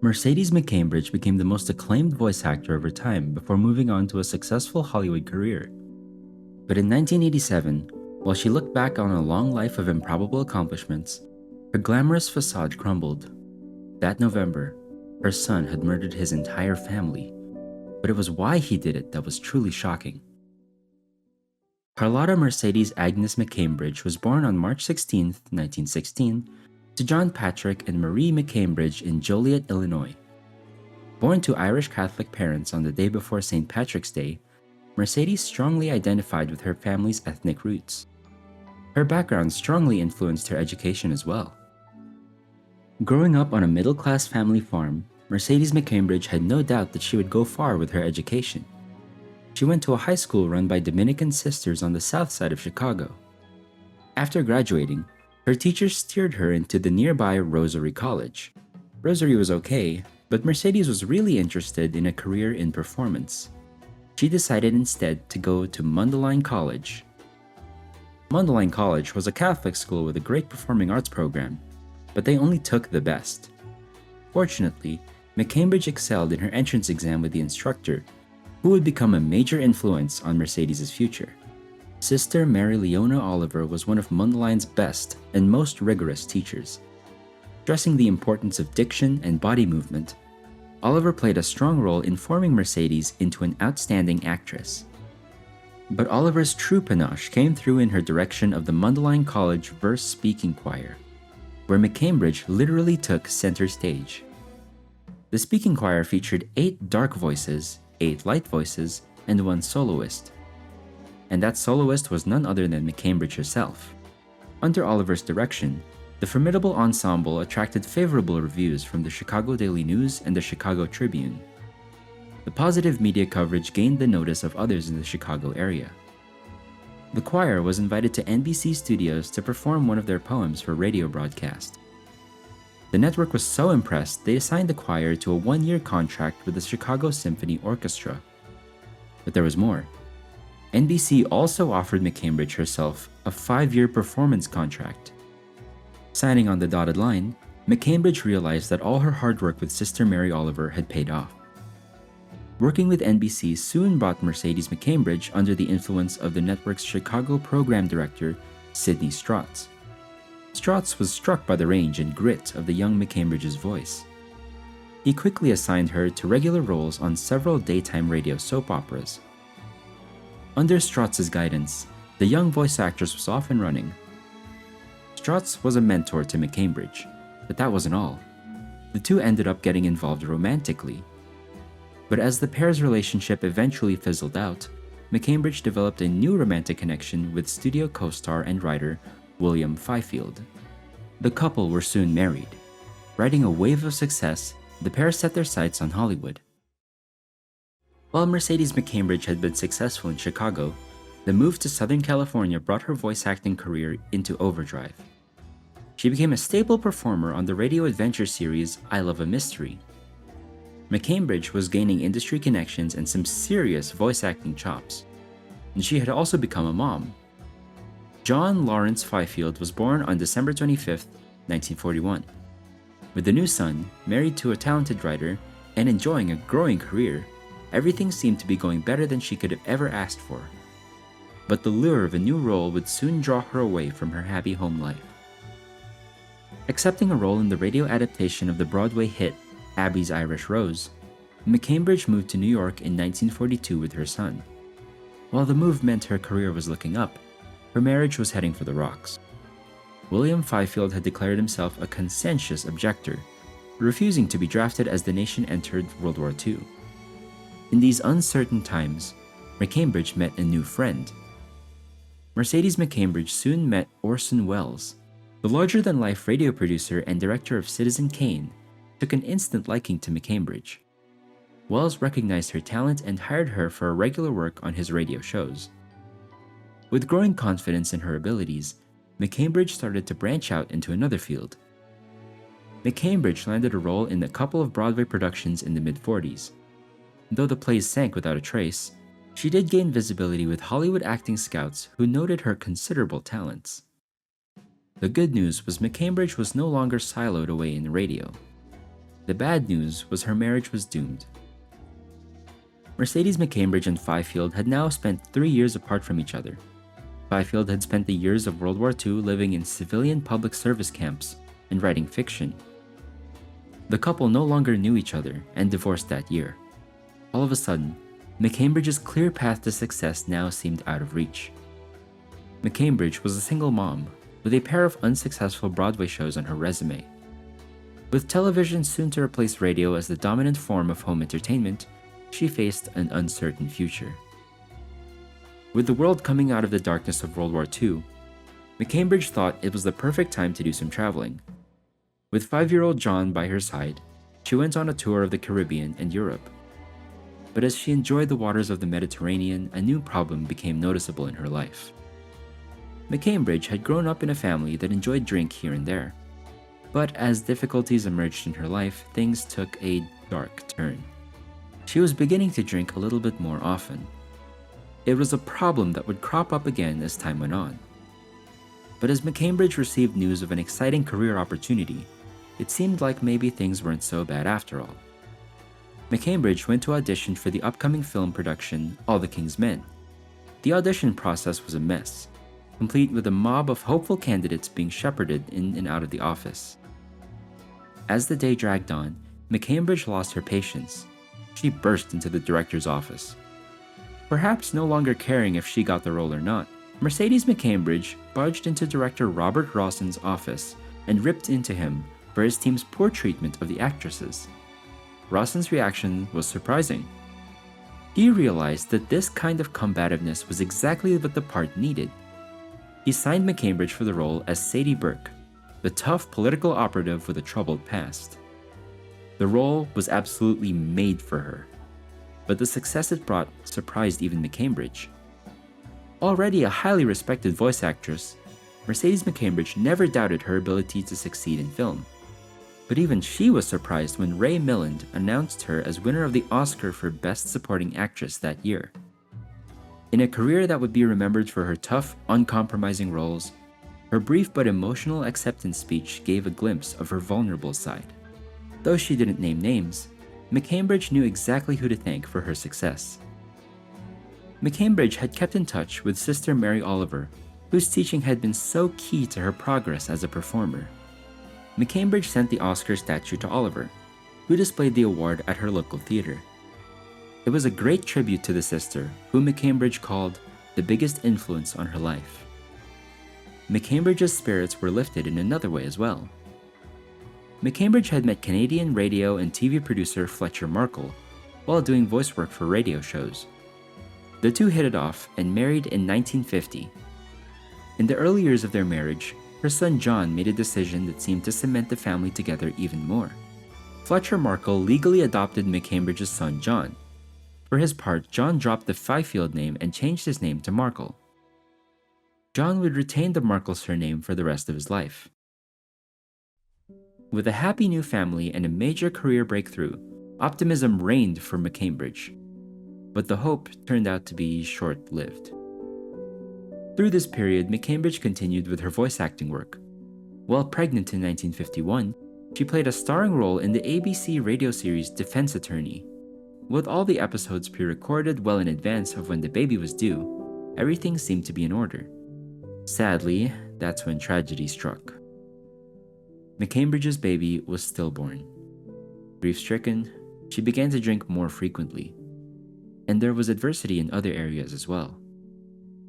Mercedes McCambridge became the most acclaimed voice actor of her time before moving on to a successful Hollywood career. But in 1987, while she looked back on a long life of improbable accomplishments, her glamorous facade crumbled. That November, her son had murdered his entire family, but it was why he did it that was truly shocking. Carlotta Mercedes Agnes McCambridge was born on March 16, 1916, to John Patrick and Marie McCambridge in Joliet, Illinois. Born to Irish Catholic parents on the day before St. Patrick's Day, Mercedes strongly identified with her family's ethnic roots. Her background strongly influenced her education as well. Growing up on a middle-class family farm, Mercedes McCambridge had no doubt that she would go far with her education. She went to a high school run by Dominican sisters on the south side of Chicago. After graduating, her teachers steered her into the nearby Rosary College. Rosary was okay, but Mercedes was really interested in a career in performance. She decided instead to go to Mundelein College. Mundelein College was a Catholic school with a great performing arts program, but they only took the best. Fortunately, McCambridge excelled in her entrance exam with the instructor, who would become a major influence on Mercedes' future. Sister Mary Leona Oliver was one of Mundelein's best and most rigorous teachers. Stressing the importance of diction and body movement, Oliver played a strong role in forming Mercedes into an outstanding actress. But Oliver's true panache came through in her direction of the Mundelein College Verse Speaking Choir, where McCambridge literally took center stage. The speaking choir featured 8 dark voices, 8 light voices, and 1 soloist. And that soloist was none other than McCambridge herself. Under Oliver's direction, the formidable ensemble attracted favorable reviews from the Chicago Daily News and the Chicago Tribune. The positive media coverage gained the notice of others in the Chicago area. The choir was invited to NBC Studios to perform one of their poems for radio broadcast. The network was so impressed they assigned the choir to a 1-year contract with the Chicago Symphony Orchestra. But there was more. NBC also offered McCambridge herself a 5-year performance contract. Signing on the dotted line, McCambridge realized that all her hard work with Sister Mary Oliver had paid off. Working with NBC soon brought Mercedes McCambridge under the influence of the network's Chicago program director, Sidney Strotz. Strotz was struck by the range and grit of the young McCambridge's voice. He quickly assigned her to regular roles on several daytime radio soap operas. Under Strotz's guidance, the young voice actress was off and running. Strotz was a mentor to McCambridge, but that wasn't all. The two ended up getting involved romantically. But as the pair's relationship eventually fizzled out, McCambridge developed a new romantic connection with studio co-star and writer William Fifield. The couple were soon married. Riding a wave of success, the pair set their sights on Hollywood. While Mercedes McCambridge had been successful in Chicago, the move to Southern California brought her voice acting career into overdrive. She became a staple performer on the radio adventure series I Love a Mystery. McCambridge was gaining industry connections and some serious voice acting chops, and she had also become a mom. John Lawrence Fifield was born on December 25, 1941. With a new son, married to a talented writer, and enjoying a growing career, everything seemed to be going better than she could have ever asked for. But the lure of a new role would soon draw her away from her happy home life. Accepting a role in the radio adaptation of the Broadway hit Abby's Irish Rose, McCambridge moved to New York in 1942 with her son. While the move meant her career was looking up, her marriage was heading for the rocks. William Fifield had declared himself a conscientious objector, refusing to be drafted as the nation entered World War II. In these uncertain times, McCambridge met a new friend. Mercedes McCambridge soon met Orson Welles. The larger-than-life radio producer and director of Citizen Kane took an instant liking to McCambridge. Welles recognized her talent and hired her for regular work on his radio shows. With growing confidence in her abilities, McCambridge started to branch out into another field. McCambridge landed a role in a couple of Broadway productions in the mid-40s. Though the plays sank without a trace, she did gain visibility with Hollywood acting scouts who noted her considerable talents. The good news was McCambridge was no longer siloed away in radio. The bad news was her marriage was doomed. Mercedes McCambridge and Fifield had now spent 3 years apart from each other. Fifield had spent the years of World War II living in civilian public service camps and writing fiction. The couple no longer knew each other and divorced that year. All of a sudden, McCambridge's clear path to success now seemed out of reach. McCambridge was a single mom with a pair of unsuccessful Broadway shows on her resume. With television soon to replace radio as the dominant form of home entertainment, she faced an uncertain future. With the world coming out of the darkness of World War II, McCambridge thought it was the perfect time to do some traveling. With 5-year-old John by her side, she went on a tour of the Caribbean and Europe. But as she enjoyed the waters of the Mediterranean, a new problem became noticeable in her life. McCambridge had grown up in a family that enjoyed drink here and there. But as difficulties emerged in her life, things took a dark turn. She was beginning to drink a little bit more often. It was a problem that would crop up again as time went on. But as McCambridge received news of an exciting career opportunity, it seemed like maybe things weren't so bad after all. McCambridge went to audition for the upcoming film production All the King's Men. The audition process was a mess, complete with a mob of hopeful candidates being shepherded in and out of the office. As the day dragged on, McCambridge lost her patience. She burst into the director's office. Perhaps no longer caring if she got the role or not, Mercedes McCambridge barged into director Robert Rawson's office and ripped into him for his team's poor treatment of the actresses. Rawson's reaction was surprising. He realized that this kind of combativeness was exactly what the part needed. He signed McCambridge for the role as Sadie Burke, the tough political operative with a troubled past. The role was absolutely made for her, but the success it brought surprised even McCambridge. Already a highly respected voice actress, Mercedes McCambridge never doubted her ability to succeed in film. But even she was surprised when Ray Milland announced her as winner of the Oscar for Best Supporting Actress that year. In a career that would be remembered for her tough, uncompromising roles, her brief but emotional acceptance speech gave a glimpse of her vulnerable side. Though she didn't name names, McCambridge knew exactly who to thank for her success. McCambridge had kept in touch with Sister Mary Oliver, whose teaching had been so key to her progress as a performer. McCambridge sent the Oscar statue to Oliver, who displayed the award at her local theater. It was a great tribute to the sister, who McCambridge called the biggest influence on her life. McCambridge's spirits were lifted in another way as well. McCambridge had met Canadian radio and TV producer Fletcher Markle while doing voice work for radio shows. The two hit it off and married in 1950. In the early years of their marriage, her son John made a decision that seemed to cement the family together even more. Fletcher Markle legally adopted McCambridge's son John. For his part, John dropped the Fifield name and changed his name to Markle. John would retain the Markle surname for the rest of his life. With a happy new family and a major career breakthrough, optimism reigned for McCambridge. But the hope turned out to be short-lived. Through this period, McCambridge continued with her voice acting work. While pregnant in 1951, she played a starring role in the ABC radio series Defense Attorney. With all the episodes pre-recorded well in advance of when the baby was due, everything seemed to be in order. Sadly, that's when tragedy struck. McCambridge's baby was stillborn. Grief-stricken, she began to drink more frequently. And there was adversity in other areas as well.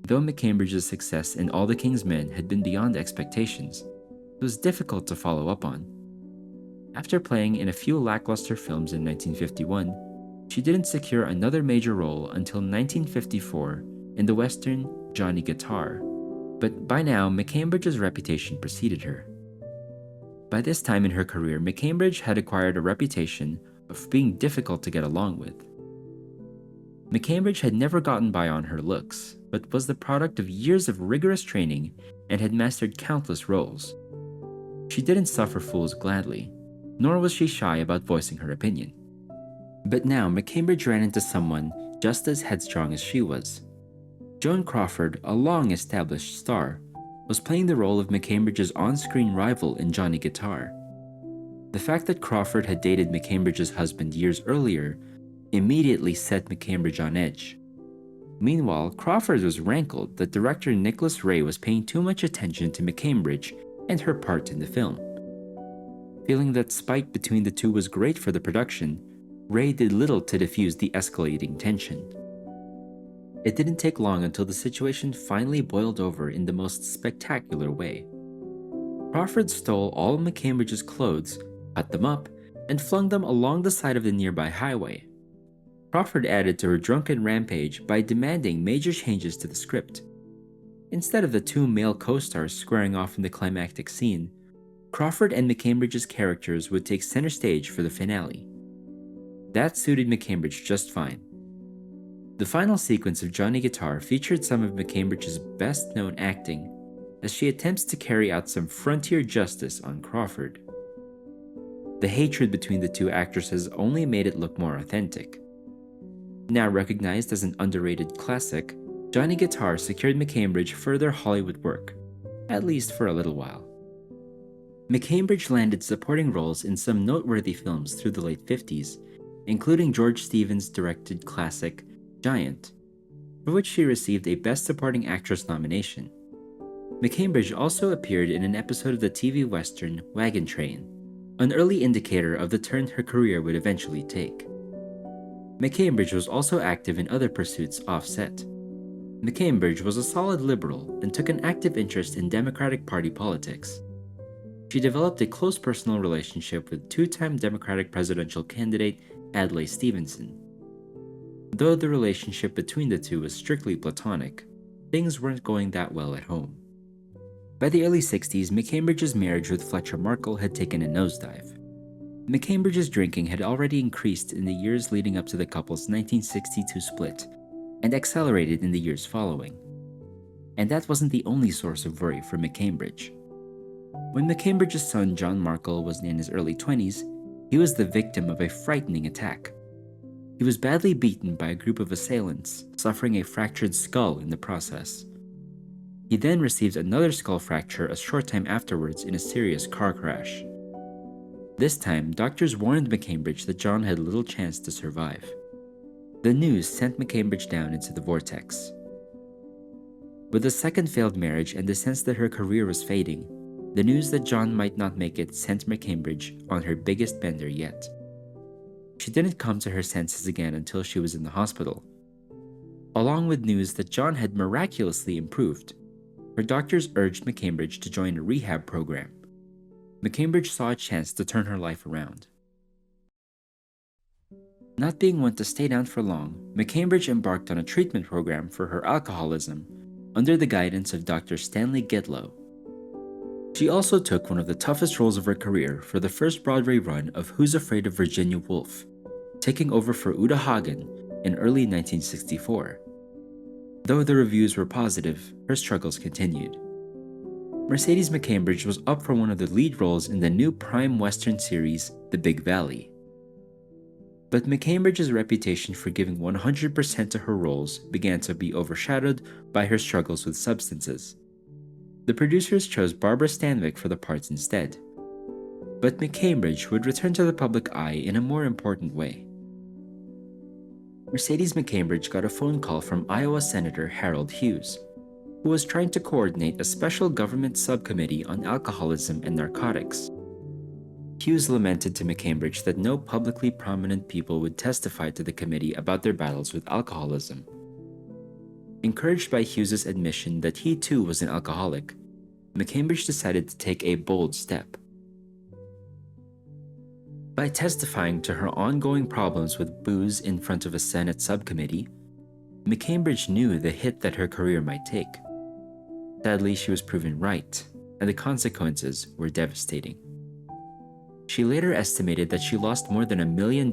Though McCambridge's success in All the King's Men had been beyond expectations, it was difficult to follow up on. After playing in a few lackluster films in 1951, she didn't secure another major role until 1954 in the western Johnny Guitar, but by now McCambridge's reputation preceded her. By this time in her career, McCambridge had acquired a reputation of being difficult to get along with. McCambridge had never gotten by on her looks, but was the product of years of rigorous training and had mastered countless roles. She didn't suffer fools gladly, nor was she shy about voicing her opinion. But now McCambridge ran into someone just as headstrong as she was. Joan Crawford, a long-established star, was playing the role of McCambridge's on-screen rival in Johnny Guitar. The fact that Crawford had dated McCambridge's husband years earlier immediately set McCambridge on edge. Meanwhile, Crawford was rankled that director Nicholas Ray was paying too much attention to McCambridge and her part in the film. Feeling that spite between the two was great for the production, Ray did little to diffuse the escalating tension. It didn't take long until the situation finally boiled over in the most spectacular way. Crawford stole all of McCambridge's clothes, cut them up, and flung them along the side of the nearby highway. Crawford added to her drunken rampage by demanding major changes to the script. Instead of the two male co-stars squaring off in the climactic scene, Crawford and McCambridge's characters would take center stage for the finale. That suited McCambridge just fine. The final sequence of Johnny Guitar featured some of McCambridge's best-known acting as she attempts to carry out some frontier justice on Crawford. The hatred between the two actresses only made it look more authentic. Now recognized as an underrated classic, Johnny Guitar secured McCambridge further Hollywood work, at least for a little while. McCambridge landed supporting roles in some noteworthy films through the late 50s, including George Stevens' directed classic Giant, for which she received a Best Supporting Actress nomination. McCambridge also appeared in an episode of the TV Western Wagon Train, an early indicator of the turn her career would eventually take. McCambridge was also active in other pursuits off-set. McCambridge was a solid liberal and took an active interest in Democratic Party politics. She developed a close personal relationship with two-time Democratic presidential candidate Adlai Stevenson. Though the relationship between the two was strictly platonic, things weren't going that well at home. By the early 60s, McCambridge's marriage with Fletcher Markle had taken a nosedive. McCambridge's drinking had already increased in the years leading up to the couple's 1962 split, and accelerated in the years following. And that wasn't the only source of worry for McCambridge. When McCambridge's son John Markle was in his early 20s, he was the victim of a frightening attack. He was badly beaten by a group of assailants, suffering a fractured skull in the process. He then received another skull fracture a short time afterwards in a serious car crash. This time, doctors warned McCambridge that John had little chance to survive. The news sent McCambridge down into the vortex. With a second failed marriage and the sense that her career was fading, the news that John might not make it sent McCambridge on her biggest bender yet. She didn't come to her senses again until she was in the hospital. Along with news that John had miraculously improved, her doctors urged McCambridge to join a rehab program. McCambridge saw a chance to turn her life around. Not being one to stay down for long, McCambridge embarked on a treatment program for her alcoholism under the guidance of Dr. Stanley Gedlow. She also took one of the toughest roles of her career for the first Broadway run of Who's Afraid of Virginia Woolf, taking over for Uta Hagen in early 1964. Though the reviews were positive, her struggles continued. Mercedes McCambridge was up for one of the lead roles in the new Prime Western series, The Big Valley. But McCambridge's reputation for giving 100% to her roles began to be overshadowed by her struggles with substances. The producers chose Barbara Stanwyck for the parts instead. But McCambridge would return to the public eye in a more important way. Mercedes McCambridge got a phone call from Iowa Senator Harold Hughes, who was trying to coordinate a special government subcommittee on alcoholism and narcotics. Hughes lamented to McCambridge that no publicly prominent people would testify to the committee about their battles with alcoholism. Encouraged by Hughes's admission that he too was an alcoholic, McCambridge decided to take a bold step. By testifying to her ongoing problems with booze in front of a Senate subcommittee, McCambridge knew the hit that her career might take. Sadly, she was proven right, and the consequences were devastating. She later estimated that she lost more than $1 million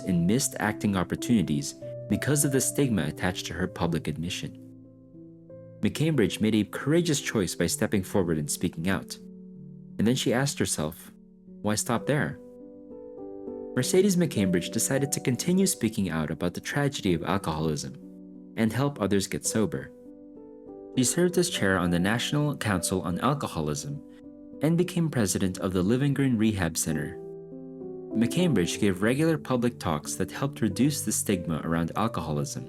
in missed acting opportunities because of the stigma attached to her public admission. McCambridge made a courageous choice by stepping forward and speaking out. And then she asked herself, why stop there? Mercedes McCambridge decided to continue speaking out about the tragedy of alcoholism and help others get sober. She served as chair on the National Council on Alcoholism and became president of the Living Green Rehab Center, McCambridge gave regular public talks that helped reduce the stigma around alcoholism.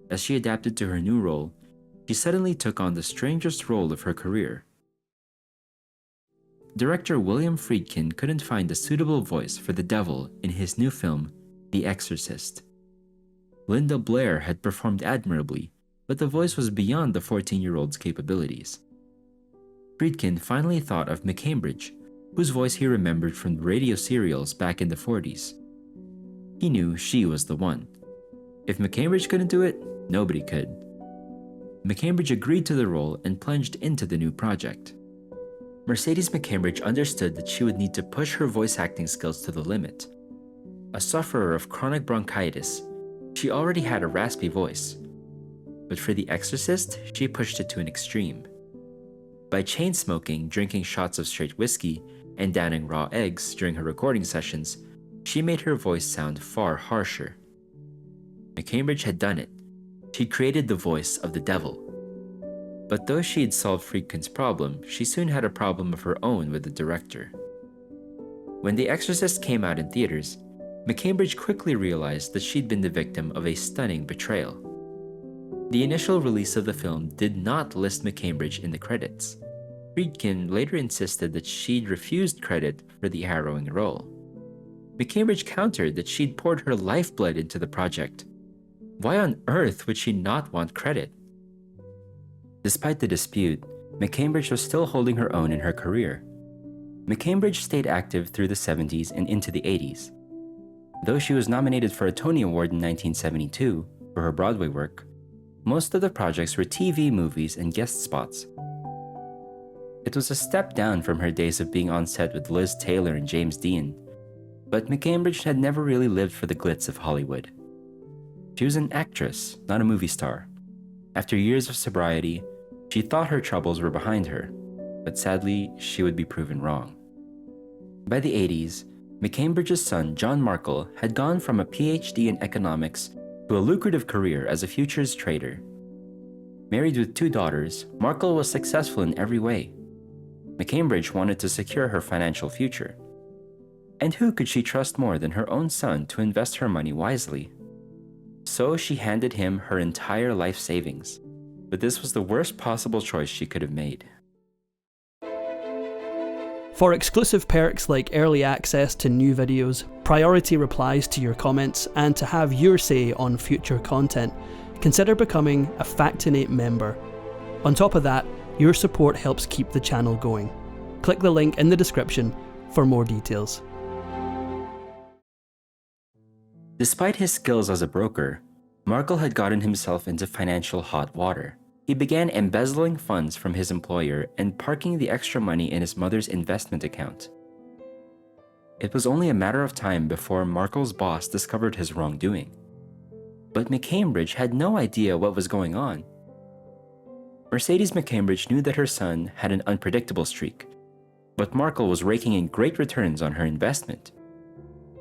As she adapted to her new role, she suddenly took on the strangest role of her career. Director William Friedkin couldn't find a suitable voice for the devil in his new film, The Exorcist. Linda Blair had performed admirably, but the voice was beyond the 14-year-old's capabilities. Friedkin finally thought of McCambridge, whose voice he remembered from radio serials back in the 40s. He knew she was the one. If McCambridge couldn't do it, nobody could. McCambridge agreed to the role and plunged into the new project. Mercedes McCambridge understood that she would need to push her voice acting skills to the limit. A sufferer of chronic bronchitis, she already had a raspy voice. But for The Exorcist, she pushed it to an extreme. By chain-smoking, drinking shots of straight whiskey, and downing raw eggs during her recording sessions, she made her voice sound far harsher. McCambridge had done it. She created the voice of the devil. But though she had solved Friedkin's problem, she soon had a problem of her own with the director. When The Exorcist came out in theaters, McCambridge quickly realized that she'd been the victim of a stunning betrayal. The initial release of the film did not list McCambridge in the credits. Friedkin later insisted that she'd refused credit for the harrowing role. McCambridge countered that she'd poured her lifeblood into the project. Why on earth would she not want credit? Despite the dispute, McCambridge was still holding her own in her career. McCambridge stayed active through the 70s and into the 80s. Though she was nominated for a Tony Award in 1972 for her Broadway work, most of the projects were TV movies and guest spots. It was a step down from her days of being on set with Liz Taylor and James Dean, but McCambridge had never really lived for the glitz of Hollywood. She was an actress, not a movie star. After years of sobriety, she thought her troubles were behind her, but sadly, she would be proven wrong. By the 80s, McCambridge's son, John Markle, had gone from a PhD in economics to a lucrative career as a futures trader. Married with 2 daughters, Markle was successful in every way. McCambridge wanted to secure her financial future. And who could she trust more than her own son to invest her money wisely? So she handed him her entire life savings. But this was the worst possible choice she could have made. For exclusive perks like early access to new videos, priority replies to your comments, and to have your say on future content, consider becoming a Factinate member. On top of that, your support helps keep the channel going. Click the link in the description for more details. Despite his skills as a broker, Markle had gotten himself into financial hot water. He began embezzling funds from his employer and parking the extra money in his mother's investment account. It was only a matter of time before Markle's boss discovered his wrongdoing. But McCambridge had no idea what was going on. Mercedes McCambridge knew that her son had an unpredictable streak, but Markle was raking in great returns on her investment.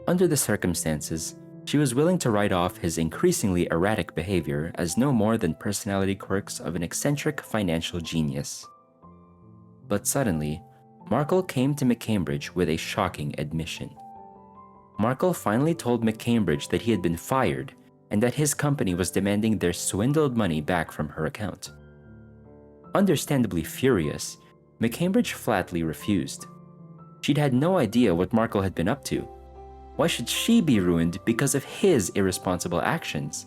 Under the circumstances, she was willing to write off his increasingly erratic behavior as no more than personality quirks of an eccentric financial genius. But suddenly, Markle came to McCambridge with a shocking admission. Markle finally told McCambridge that he had been fired and that his company was demanding their swindled money back from her account. Understandably furious, McCambridge flatly refused. She'd had no idea what Markle had been up to. Why should she be ruined because of his irresponsible actions?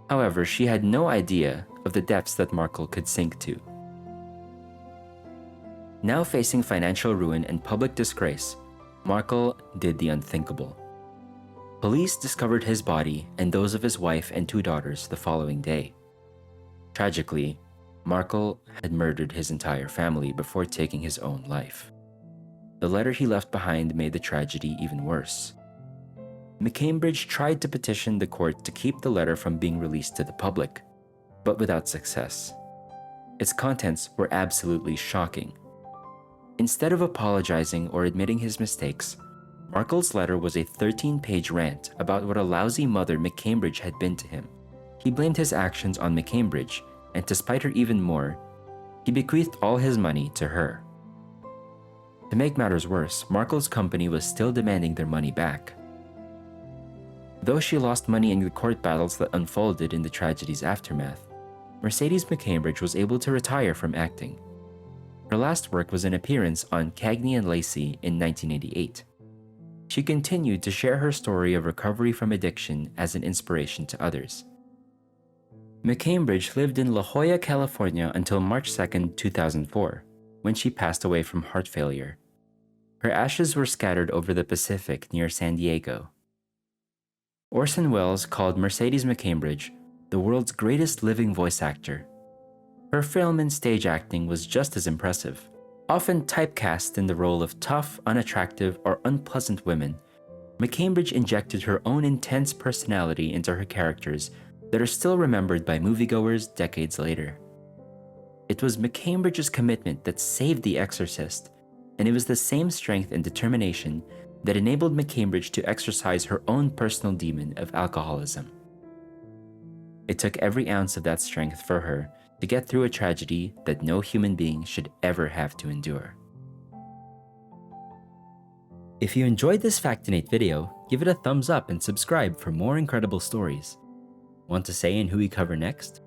However, she had no idea of the depths that Markle could sink to. Now facing financial ruin and public disgrace, Markle did the unthinkable. Police discovered his body and those of his wife and 2 daughters the following day. Tragically, Markle had murdered his entire family before taking his own life. The letter he left behind made the tragedy even worse. McCambridge tried to petition the court to keep the letter from being released to the public, but without success. Its contents were absolutely shocking. Instead of apologizing or admitting his mistakes, Markle's letter was a 13-page rant about what a lousy mother McCambridge had been to him. He blamed his actions on McCambridge, and to spite her even more, he bequeathed all his money to her. To make matters worse, Markle's company was still demanding their money back. Though she lost money in the court battles that unfolded in the tragedy's aftermath, Mercedes McCambridge was able to retire from acting. Her last work was an appearance on Cagney and Lacey in 1988. She continued to share her story of recovery from addiction as an inspiration to others. McCambridge lived in La Jolla, California until March 2, 2004, when she passed away from heart failure. Her ashes were scattered over the Pacific near San Diego. Orson Welles called Mercedes McCambridge the world's greatest living voice actor. Her film and stage acting was just as impressive. Often typecast in the role of tough, unattractive, or unpleasant women, McCambridge injected her own intense personality into her characters that are still remembered by moviegoers decades later. It was McCambridge's commitment that saved The Exorcist, and it was the same strength and determination that enabled McCambridge to exorcise her own personal demon of alcoholism. It took every ounce of that strength for her to get through a tragedy that no human being should ever have to endure. If you enjoyed this Factinate video, give it a thumbs up and subscribe for more incredible stories. Want to say in who we cover next?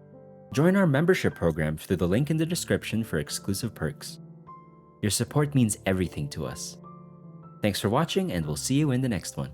Join our membership program through the link in the description for exclusive perks. Your support means everything to us. Thanks for watching, and we'll see you in the next one.